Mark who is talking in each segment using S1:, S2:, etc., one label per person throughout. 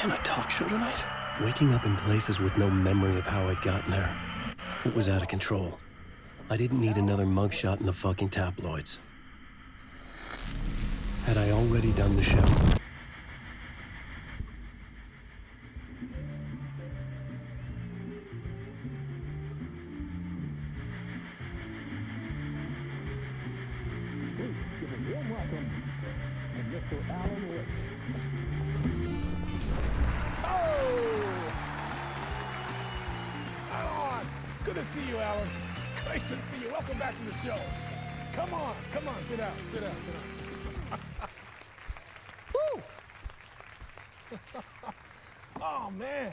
S1: And a talk show tonight?
S2: Waking up in places with no memory of how I'd gotten there. It was out of control. I didn't need another mugshot in the fucking tabloids. Had I already done the show?
S3: Good to see you, Alan. Great to see you. Welcome back to the show. Come on, sit down. Woo! Oh, man.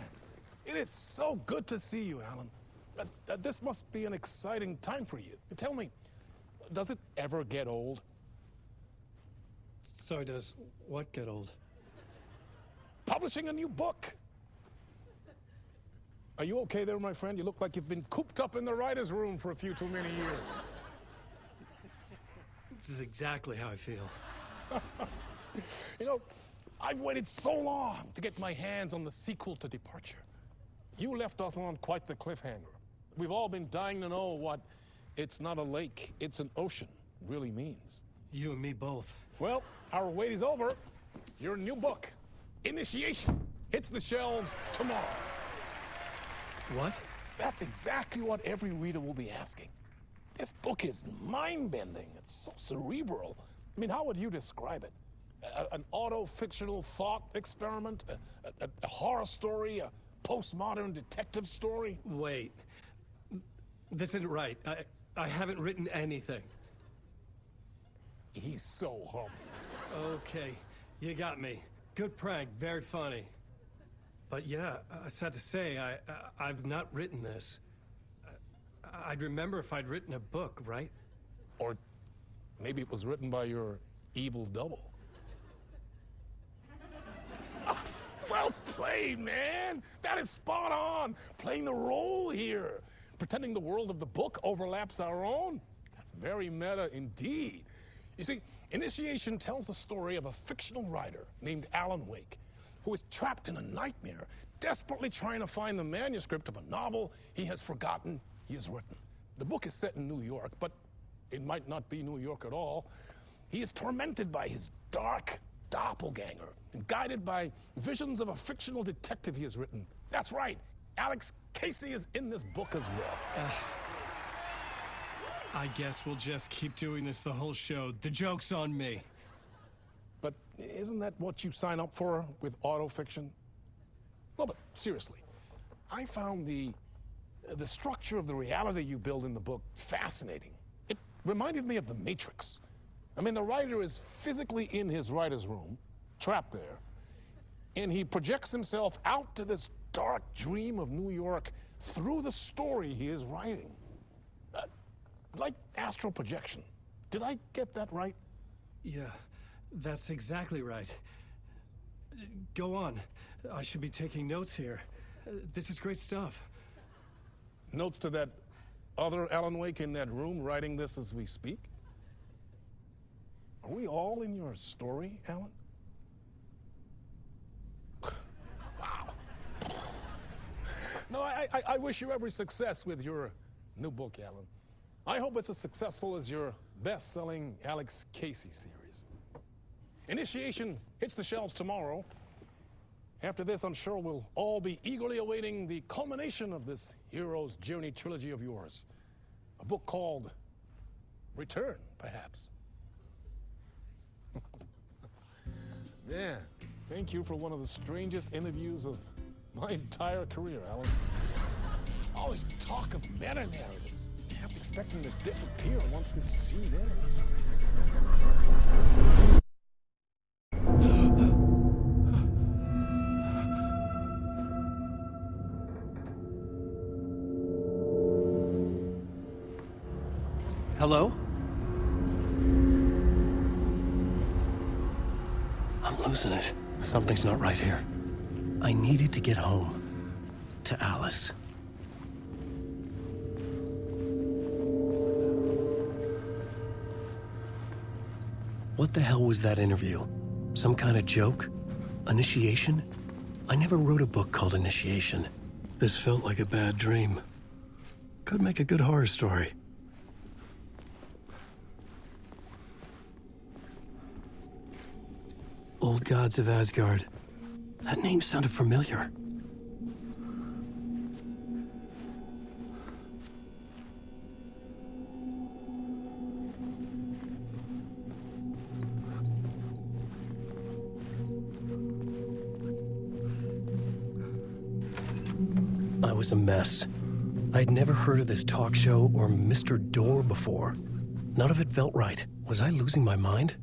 S3: It is so good to see you, Alan. This must be an exciting time for you. Tell me, does it ever get old?
S2: Sorry, does what get old?
S3: Publishing a new book. Are you okay there, my friend? You look like you've been cooped up in the writer's room for a few too many years.
S2: This is exactly how I feel.
S3: You know, I've waited so long to get my hands on the sequel to Departure. You left us on quite the cliffhanger. We've all been dying to know what "it's not a lake, it's an ocean" really means.
S2: You and me both.
S3: Well, our wait is over. Your new book, Initiation, hits the shelves tomorrow.
S2: What?
S3: That's exactly what every reader will be asking. This book is mind-bending. It's so cerebral. I mean, how would you describe it? An auto-fictional thought experiment? A horror story? A postmodern detective story?
S2: Wait. This isn't right. I haven't written anything.
S3: He's so humble.
S2: Okay, you got me. Good prank, very funny. But yeah, sad to say, I've not written this. I'd remember if I'd written a book, right?
S3: Or maybe it was written by your evil double. Well played, man! That is spot on! Playing the role here. Pretending the world of the book overlaps our own. That's very meta indeed. You see, Initiation tells the story of a fictional writer named Alan Wake, who is trapped in a nightmare, desperately trying to find the manuscript of a novel he has forgotten he has written. The book is set in New York, but it might not be New York at all. He is tormented by his dark doppelganger and guided by visions of a fictional detective he has written. That's right, Alex Casey is in this book as well.
S2: I guess we'll just keep doing this the whole show. The joke's on me.
S3: But isn't that what you sign up for with autofiction? No, but seriously, I found the structure of the reality you build in the book fascinating. It reminded me of The Matrix. I mean, the writer is physically in his writer's room, trapped there, and he projects himself out to this dark dream of New York through the story he is writing. Like astral projection. Did I get that right?
S2: Yeah, that's exactly right. Go on. I should be taking notes here. This is great stuff.
S3: Notes to that other Alan Wake in that room writing this as we speak? Are we all in your story, Alan? Wow. No, I wish you every success with your new book, Alan. I hope it's as successful as your best-selling Alex Casey series. Initiation hits the shelves tomorrow. After this, I'm sure we'll all be eagerly awaiting the culmination of this hero's journey trilogy of yours. A book called Return, perhaps. Yeah, thank you for one of the strangest interviews of my entire career, Alan. All this talk of meta-narratives. I'm expecting to disappear once this scene ends.
S2: Hello?
S1: I'm losing it. Something's not right here. I needed to get home. To Alice. What the hell was that interview? Some kind of joke? Initiation? I never wrote a book called Initiation. This felt like a bad dream. Could make a good horror story. Old Gods of Asgard. That name sounded familiar. I was a mess. I'd never heard of this talk show or Mr. Door before. None of it felt right. Was I losing my mind?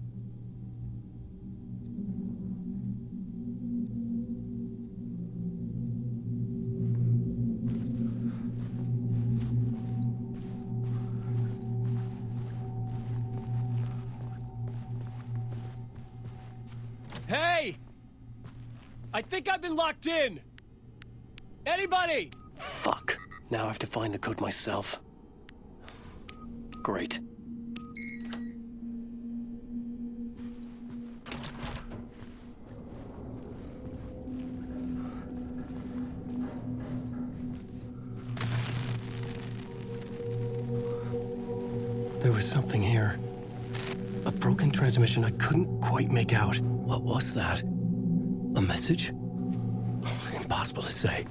S2: Hey! I think I've been locked in! Anybody?
S1: Fuck. Now I have to find the code myself. Great. There was something here. A broken transmission I couldn't quite make out. What was that? A message? Impossible to say.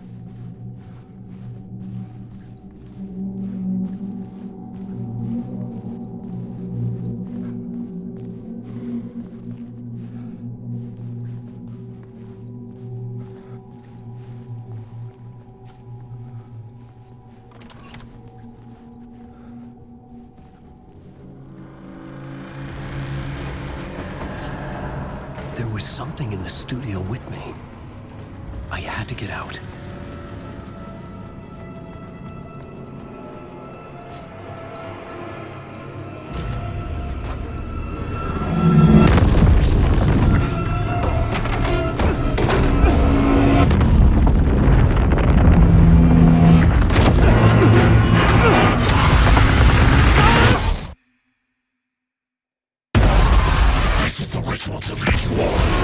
S1: There was something in the studio with me. I had to get out.
S3: This is the ritual to lead you on.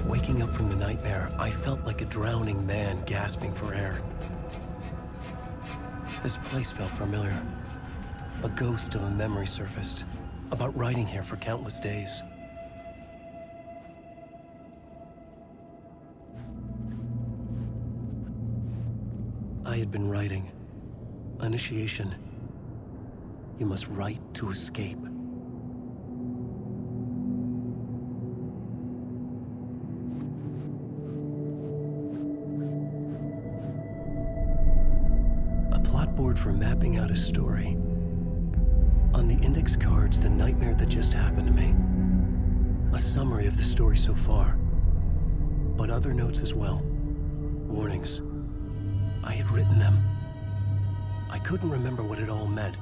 S1: Waking up from the nightmare, I felt like a drowning man gasping for air. This place felt familiar. A ghost of a memory surfaced, about writing here for countless days. I had been writing. Initiation. You must write to escape. A plot board for mapping out a story. On the index cards, the nightmare that just happened to me. A summary of the story so far. But other notes as well. Warnings. I had written them. I couldn't remember what it all meant.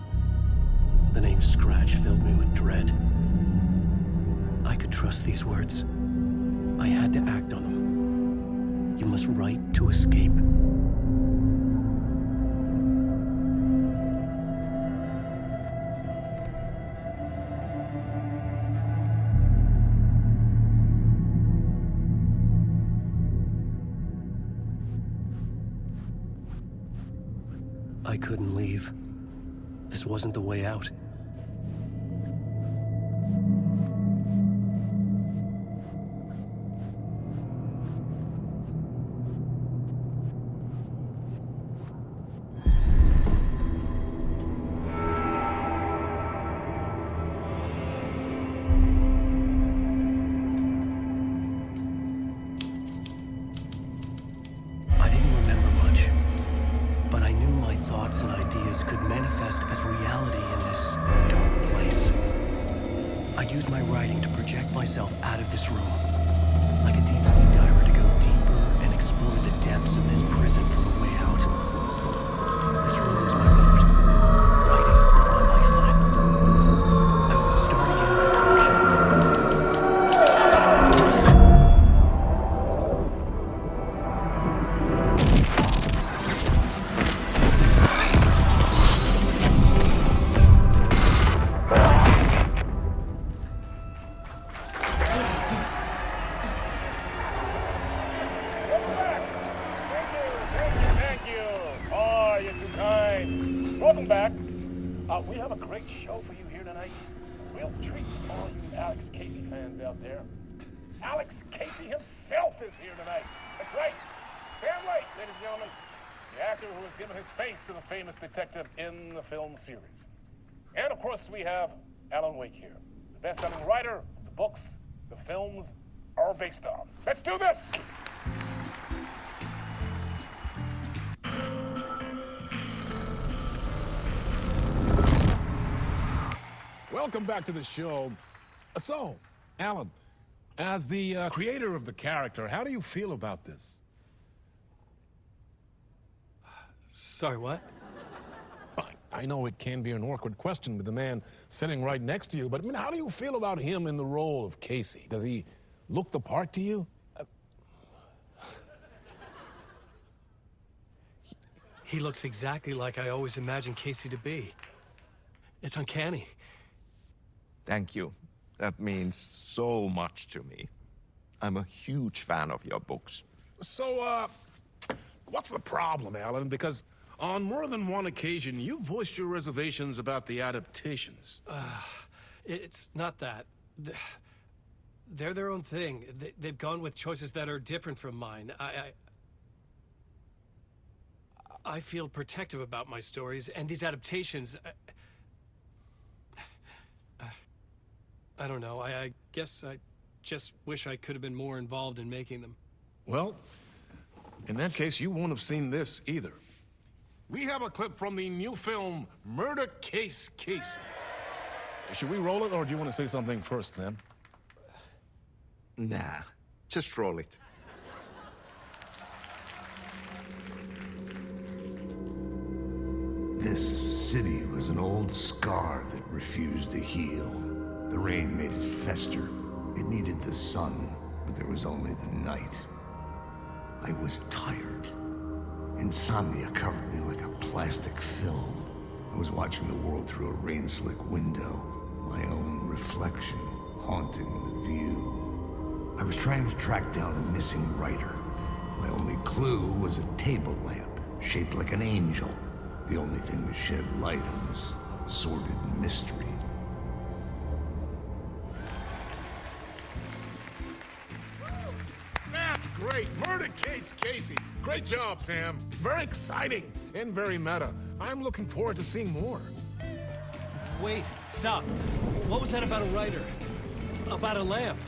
S1: The name Scratch filled me with dread. I could trust these words. I had to act on them. You must write to escape. I couldn't leave. This wasn't the way out. I didn't remember much, but I knew my thoughts and ideas could manifest as reality in this dark place. I'd use my writing to project myself out of this room, like a deep-sea diver to go deeper and explore the depths of this prison for a way out. This room was my boat. Writing was my lifeline. I would start again at the talk show.
S3: Welcome back. We have a great show for you here tonight. A real treat for all you Alex Casey fans out there. Alex Casey himself is here tonight. That's right. Sam Lake, ladies and gentlemen. The actor who has given his face to the famous detective in the film series. And of course, we have Alan Wake here, the best-selling writer of the books the films are based on. Let's do this! Welcome back to the show. So, Alan, as the creator of the character, how do you feel about this?
S2: Sorry, what?
S3: I know it can be an awkward question with the man sitting right next to you, but I mean, how do you feel about him in the role of Casey? Does he look the part to you?
S2: He looks exactly like I always imagined Casey to be. It's uncanny.
S4: Thank you. That means so much to me. I'm a huge fan of your books.
S3: So, what's the problem, Alan? Because on more than one occasion, you voiced your reservations about the adaptations.
S2: It's not that. They're their own thing. They've gone with choices that are different from mine. I feel protective about my stories, and these adaptations... I don't know. I guess I just wish I could have been more involved in making them.
S3: Well, in that case, you won't have seen this either. We have a clip from the new film, Murder Case Casey. Should we roll it, or do you want to say something first, Sam?
S4: Nah, just roll it.
S5: This city was an old scar that refused to heal. The rain made it fester. It needed the sun, but there was only the night. I was tired. Insomnia covered me like a plastic film. I was watching the world through a rain-slick window, my own reflection haunting the view. I was trying to track down a missing writer. My only clue was a table lamp, shaped like an angel. The only thing that shed light on this sordid mystery.
S3: That's great! Murder Case Casey! Great job, Sam. Very exciting and very meta. I'm looking forward to seeing more.
S2: Wait, stop. What was that about a writer? About a lamp?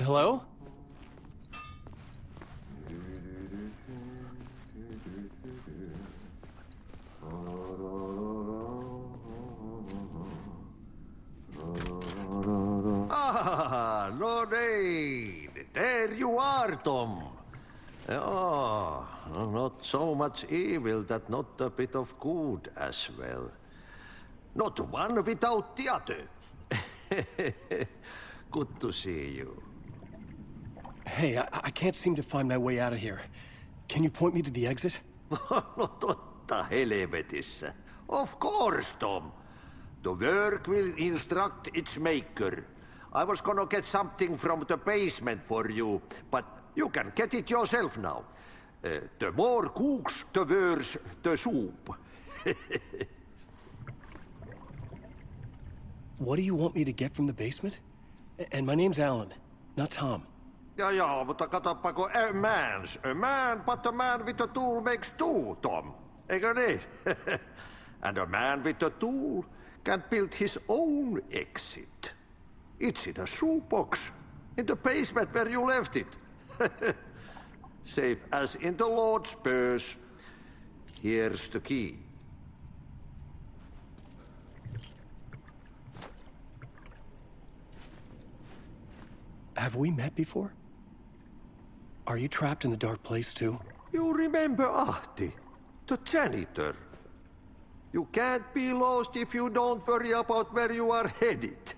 S2: Hello?
S6: Ah, Lorraine! There you are, Tom. Oh, not so much evil that not a bit of good as well. Not one without the other. Good to see you.
S1: Hey, I can't seem to find my way out of here. Can you point me to the exit?
S6: No totta helvetissä. Of course, Tom. The work will instruct its maker. I was gonna get something from the basement for you, but you can get it yourself now. The more cooks, the worse the soup.
S1: What do you want me to get from the basement? And my name's Alan, not Tom.
S6: Ja, mutta katoppa kun a man, but a man with a tool makes two, Tom. Eikö niin? And a man with a tool can build his own exit. It's in a shoebox, in the basement where you left it. Safe as in the Lord's purse. Here's the key.
S1: Have we met before? Are you trapped in the dark place too?
S6: You remember Ahti, the janitor. You can't be lost if you don't worry about where you are headed.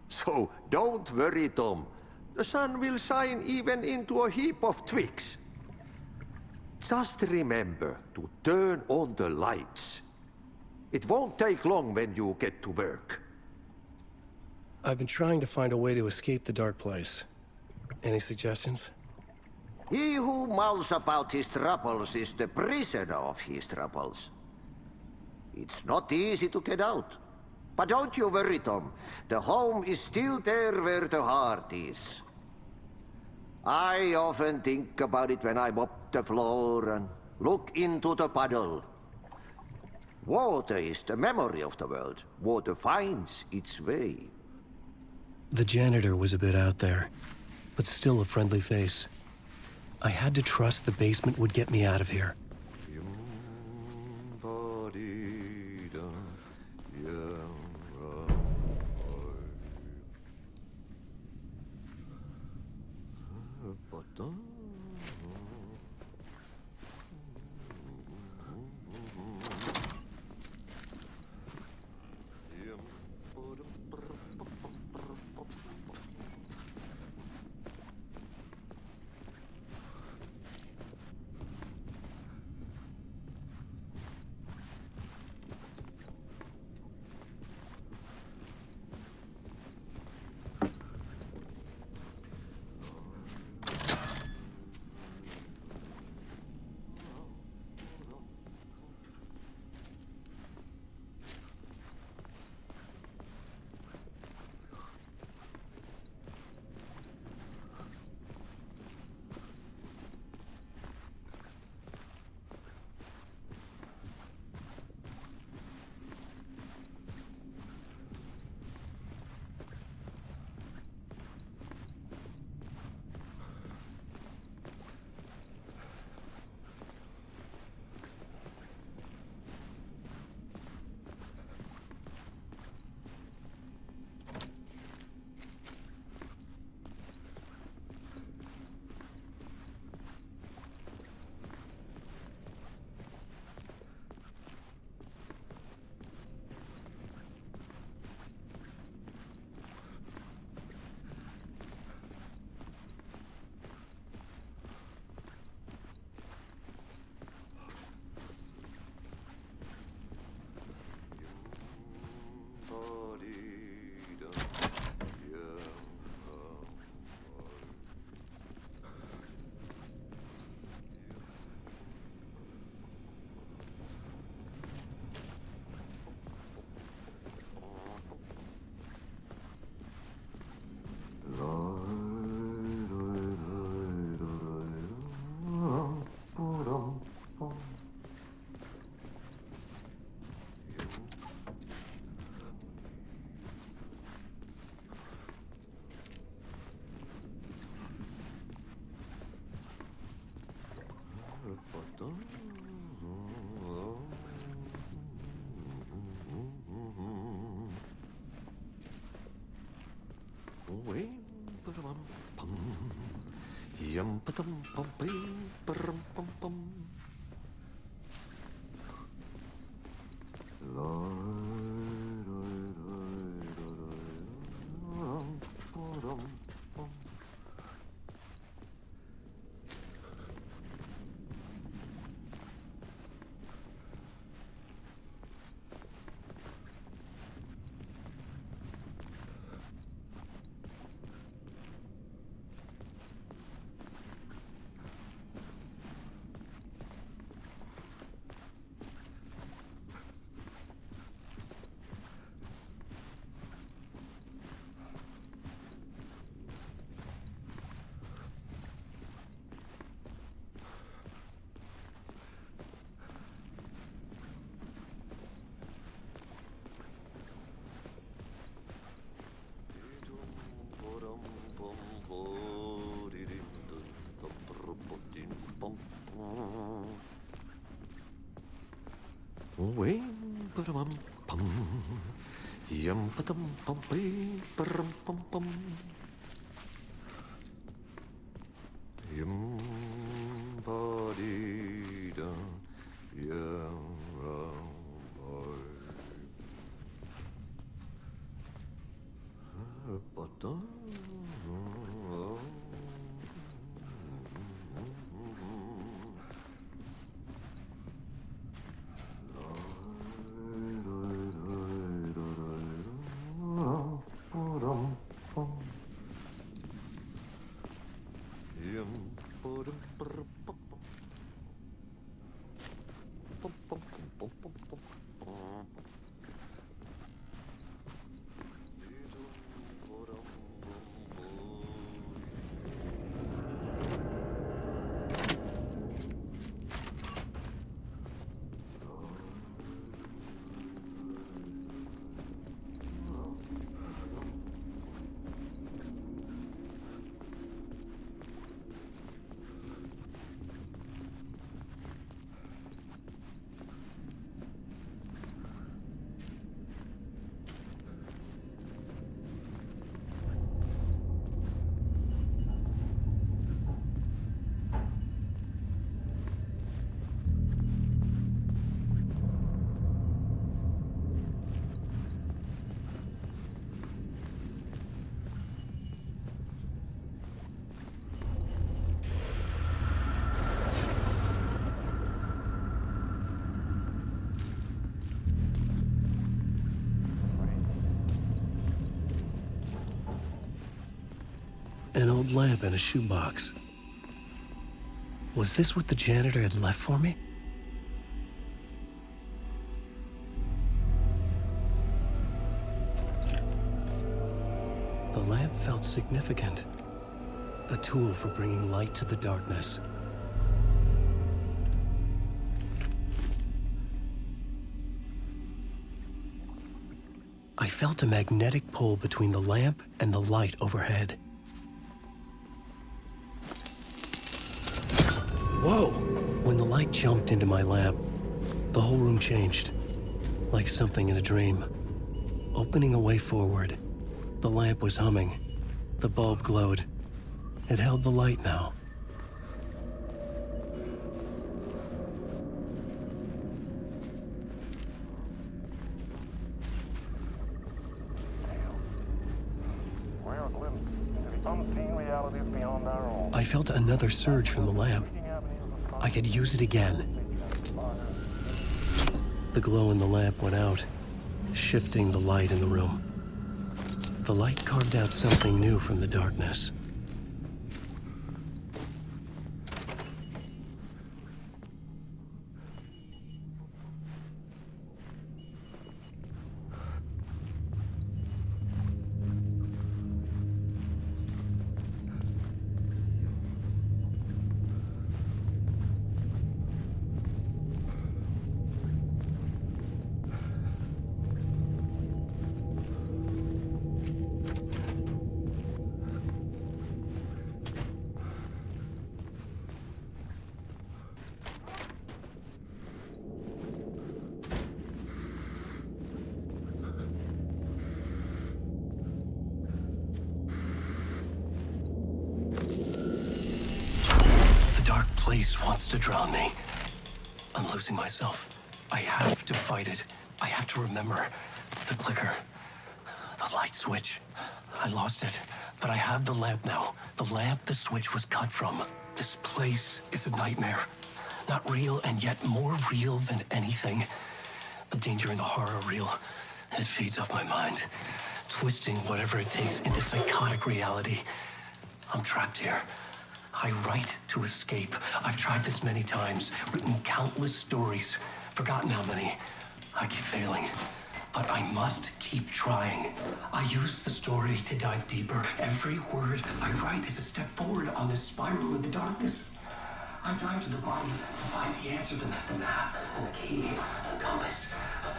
S6: So don't worry, Tom. The sun will shine even into a heap of twigs. Just remember to turn on the lights. It won't take long when you get to work.
S1: I've been trying to find a way to escape the dark place. Any suggestions?
S6: He who mouths about his troubles is the prisoner of his troubles. It's not easy to get out. But don't you worry, Tom. The home is still there where the heart is. I often think about it when I mop the floor and look into the puddle. Water is the memory of the world. Water finds its way.
S1: The janitor was a bit out there, but still a friendly face. I had to trust the basement would get me out of here. An old lamp in a shoebox. Was this what the janitor had left for me? The lamp felt significant. A tool for bringing light to the darkness. I felt a magnetic pull between the lamp and the light overhead. Whoa! When the light jumped into my lamp, the whole room changed, like something in a dream. Opening a way forward, the lamp was humming. The bulb glowed. It held the light now. I felt another surge from the lamp. I could use it again. The glow in the lamp went out, shifting the light in the room. The light carved out something new from the darkness. place wants to drown me. I'm losing myself. I have to fight it. I have to remember the clicker, the light switch. I lost it, but I have the lamp now. The lamp the switch was cut from. This place is a nightmare. Not real, and yet more real than anything. The danger in the horror reel, it feeds off my mind, twisting whatever it takes into psychotic reality. I'm trapped here. I write to escape. I've tried this many times, written countless stories, forgotten how many. I keep failing, but I must keep trying. I use the story to dive deeper. Every word I write is a step forward on this spiral in the darkness. I dive to the body to find the answer, the map, and the key, and the compass.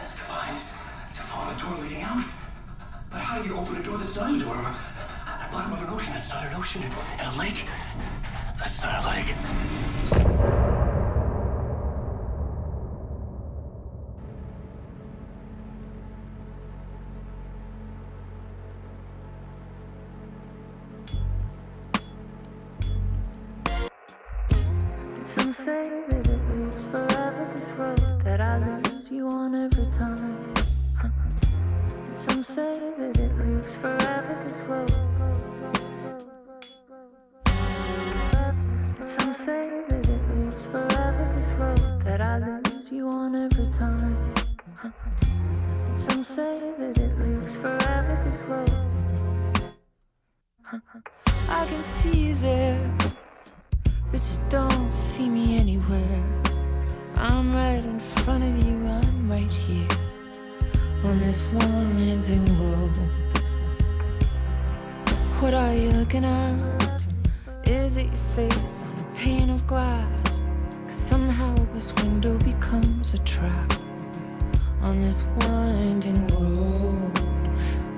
S1: It's combined to form a door leading out. But how do you open a door that's not a door? At the bottom of an ocean that's not an ocean, and a lake that's not a lake.
S7: Some say that it lives forever, this road that I lose you on every time. And some say that it lives forever, this road. And some say that it lives forever, this road that I lose you on every time. And some say that it lives forever, this road. I can see you there, but you don't see me anywhere. I'm right in front of you, I'm right here on this winding road. What are you looking at? Is it your face on a pane of glass? 'Cause somehow this window becomes a trap on this winding road.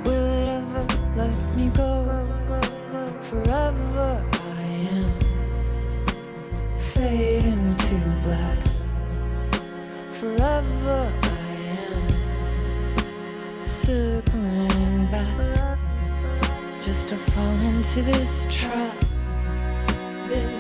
S7: Will it ever let me go? Forever I am fading to black. Forever I am circling back, just to fall into this trap. This